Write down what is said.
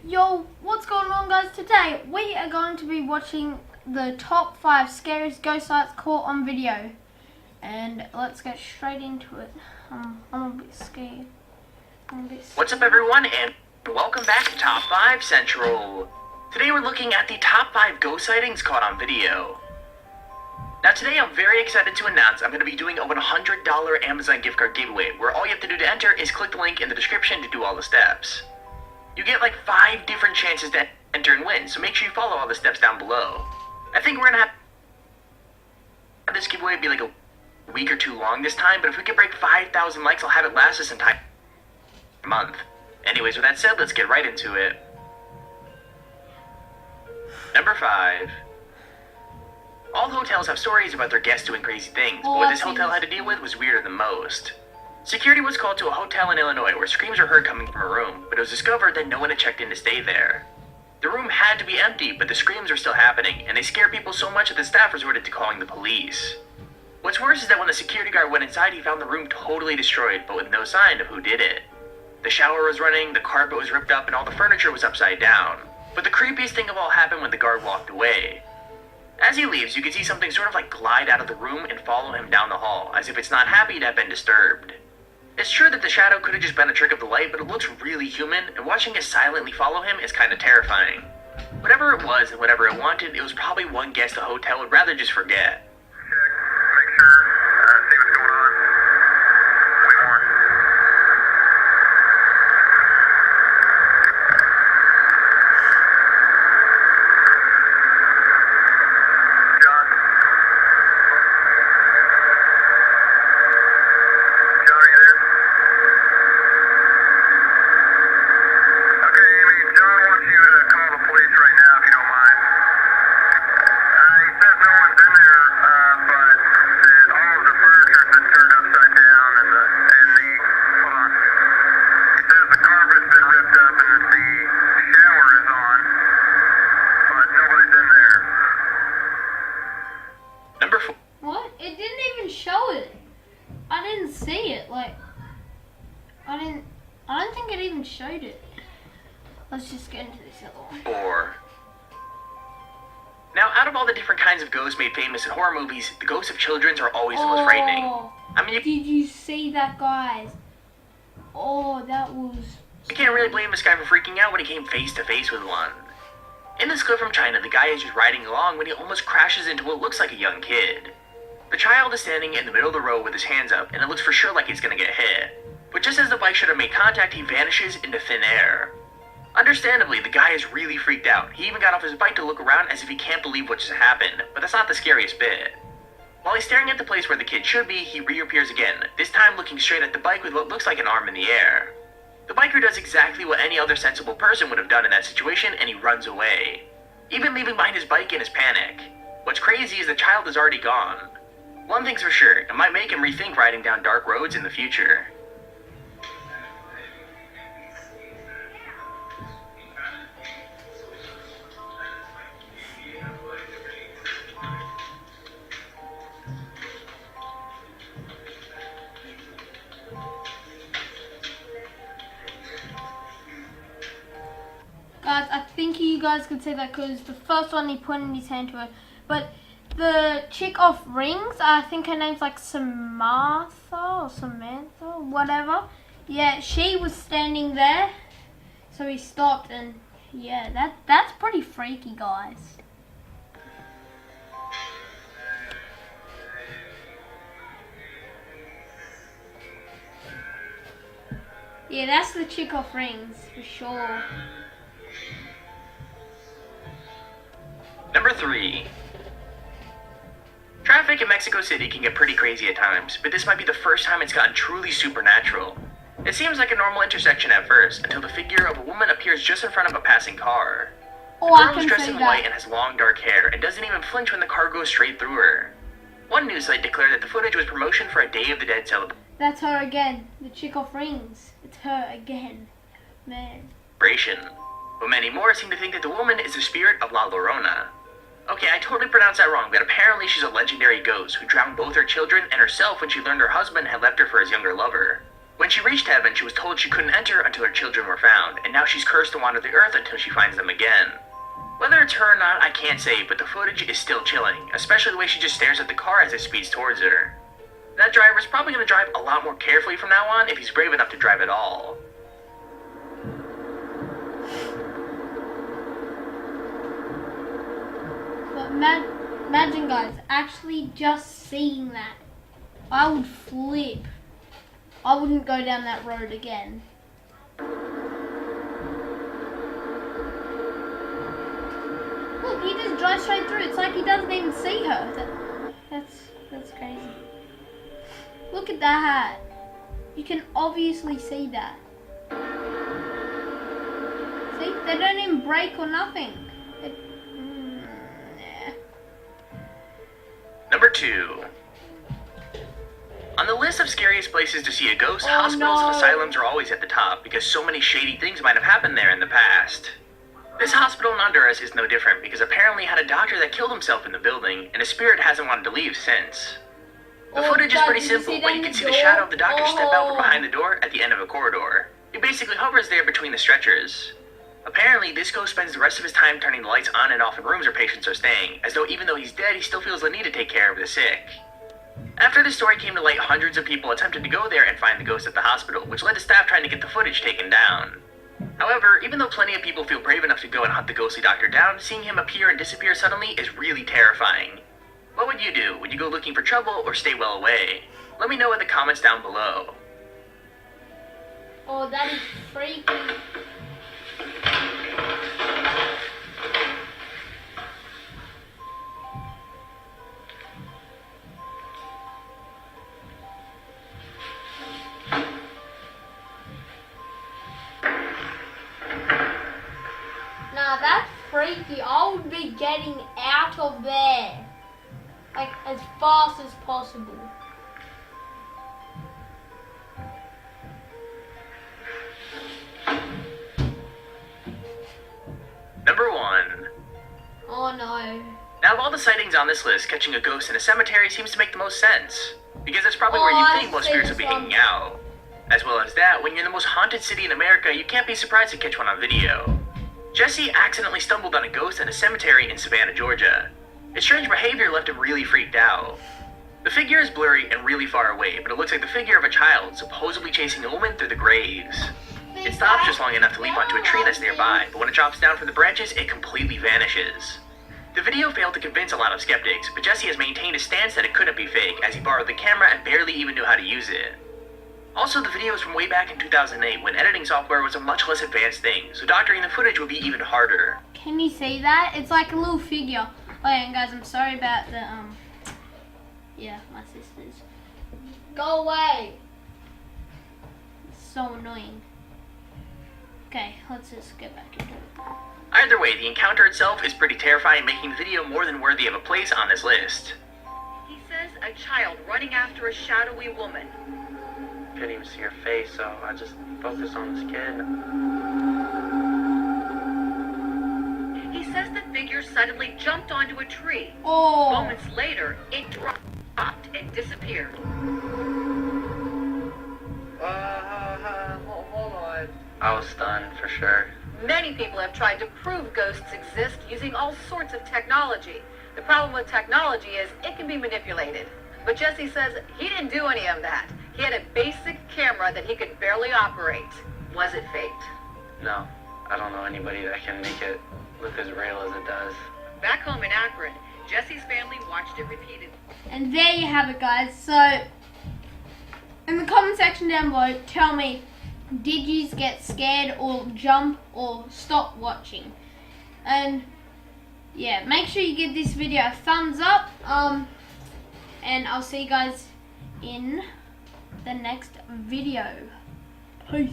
Yo, what's going on, guys? Today we are going to be watching the top 5 scariest ghost sites caught on video. And let's get straight into it. I'm a bit scared. What's up, everyone, and welcome back to Top 5 Central. Today we're looking at the top 5 ghost sightings caught on video. Now today I'm very excited to announce I'm going to be doing a $100 Amazon gift card giveaway, where all you have to do to enter is click the link in the description to do all the steps. You get like 5 different chances to enter and win, so make sure you follow all the steps down below. I think we're going to have this giveaway be like a week or 2 long this time, but if we can break 5,000 likes, I'll have it last this entire month. Anyways, with that said, let's get right into it. Number 5. All hotels have stories about their guests doing crazy things, but what this hotel had to deal with was weirder than most. Security was called to a hotel in Illinois where screams were heard coming from a room, but it was discovered that no one had checked in to stay there. The room had to be empty, but the screams were still happening, and they scared people so much that the staff resorted to calling the police. What's worse is that when the security guard went inside, he found the room totally destroyed, but with no sign of who did it. The shower was running, the carpet was ripped up, and all the furniture was upside down. But the creepiest thing of all happened when the guard walked away. As he leaves, you can see something sort of like glide out of the room and follow him down the hall, as if it's not happy to have been disturbed. It's true that the shadow could have just been a trick of the light, but it looks really human, and watching it silently follow him is kinda terrifying. Whatever it was and whatever it wanted, it was probably one guest the hotel would rather just forget. Make sure, see what's going on. Wait more. John. John, are you there? Okay, Amy, John wants you to call the police right now if you don't mind. He says no one's in there, but that all of the furniture's been turned upside down and the hold on. He says the carpet's been ripped up and that the shower is on, but nobody's in there. Number 4. What? It didn't even show it. I didn't see it. I don't think it even showed it. Let's just get into this other one. Now, out of all the different kinds of ghosts made famous in horror movies, the ghosts of children are always the most frightening. I mean, Did you see that, guys? Oh, that was... you can't really blame this guy for freaking out when he came face to face with one. In this clip from China, the guy is just riding along when he almost crashes into what looks like a young kid. The child is standing in the middle of the road with his hands up, and it looks for sure like he's gonna get hit. But just as the bike should have made contact, he vanishes into thin air. Understandably, the guy is really freaked out. He even got off his bike to look around as if he can't believe what just happened, but that's not the scariest bit. While he's staring at the place where the kid should be, he reappears again, this time looking straight at the bike with what looks like an arm in the air. The biker does exactly what any other sensible person would have done in that situation, and he runs away, even leaving behind his bike in his panic. What's crazy is the child is already gone. One thing's for sure, it might make him rethink riding down dark roads in the future. Guys, I think you guys could say that because the first one he pointed his hand to her. But the chick off Rings, I think her name's like Samantha, whatever. Yeah, she was standing there. So he stopped and yeah, that's pretty freaky, guys. Yeah, that's the chick off Rings, for sure. Number 3. Traffic in Mexico City can get pretty crazy at times, but this might be the first time it's gotten truly supernatural. It seems like a normal intersection at first, until the figure of a woman appears just in front of a passing car. The girl is dressed in white and has long dark hair, and doesn't even flinch when the car goes straight through her. One news site declared that the footage was promotion for a Day of the Dead celebration. That's her again, the chick off Rings. It's her again, man. But many more seem to think that the woman is the spirit of La Llorona. Okay, I totally pronounced that wrong, but apparently she's a legendary ghost who drowned both her children and herself when she learned her husband had left her for his younger lover. When she reached heaven, she was told she couldn't enter until her children were found, and now she's cursed to wander the earth until she finds them again. Whether it's her or not, I can't say, but the footage is still chilling, especially the way she just stares at the car as it speeds towards her. That driver's probably going to drive a lot more carefully from now on if he's brave enough to drive at all. But imagine guys, actually just seeing that. I would flip. I wouldn't go down that road again. Look, he just drives straight through. It's like he doesn't even see her. That's crazy. Look at that. You can obviously see that. See, they don't even brake or nothing. Number 2. On the list of scariest places to see a ghost, hospitals and asylums are always at the top because so many shady things might have happened there in the past. This hospital in Honduras is no different because apparently it had a doctor that killed himself in the building and his spirit hasn't wanted to leave since. The footage is pretty simple, but you can see the shadow of the doctor step out from behind the door at the end of a corridor. He basically hovers there between the stretchers. Apparently, this ghost spends the rest of his time turning the lights on and off in rooms where patients are staying, as though even though he's dead, he still feels the need to take care of the sick. After this story came to light, hundreds of people attempted to go there and find the ghost at the hospital, which led to staff trying to get the footage taken down. However, even though plenty of people feel brave enough to go and hunt the ghostly doctor down, seeing him appear and disappear suddenly is really terrifying. What would you do? Would you go looking for trouble or stay well away? Let me know in the comments down below. Oh, that is freaky. Now that's freaky. I would be getting out of there. Like, as fast as possible. Number 1. Oh no. Now of all the sightings on this list, catching a ghost in a cemetery seems to make the most sense. Because that's probably where you think most spirits will be hanging out. As well as that, when you're in the most haunted city in America, you can't be surprised to catch one on video. Jesse accidentally stumbled on a ghost in a cemetery in Savannah, Georgia. His strange behavior left him really freaked out. The figure is blurry and really far away, but it looks like the figure of a child supposedly chasing a woman through the graves. It stops just long enough to leap onto a tree that's nearby, but when it drops down from the branches, it completely vanishes. The video failed to convince a lot of skeptics, but Jesse has maintained his stance that it couldn't be fake, as he borrowed the camera and barely even knew how to use it. Also, the video is from way back in 2008, when editing software was a much less advanced thing, so doctoring the footage would be even harder. Can you see that? It's like a little figure. Oh yeah, and guys, I'm sorry about the, yeah, my sisters. Go away! It's so annoying. Okay, let's just get back into it. Either way, the encounter itself is pretty terrifying, making the video more than worthy of a place on this list. He says a child running after a shadowy woman. Couldn't even see her face, so I just focused on this kid. He says the figure suddenly jumped onto a tree. Oh! Moments later, it dropped and disappeared. Hold on. I was stunned for sure. Many people have tried to prove ghosts exist using all sorts of technology. The problem with technology is it can be manipulated. But Jesse says he didn't do any of that. He had a basic camera that he could barely operate. Was it faked? No, I don't know anybody that can make it look as real as it does. Back home in Akron, Jesse's family watched it repeatedly. And there you have it, guys. So, in the comment section down below, tell me, did you get scared or jump or stop watching? And yeah, make sure you give this video a thumbs up. And I'll see you guys in the next video. Peace.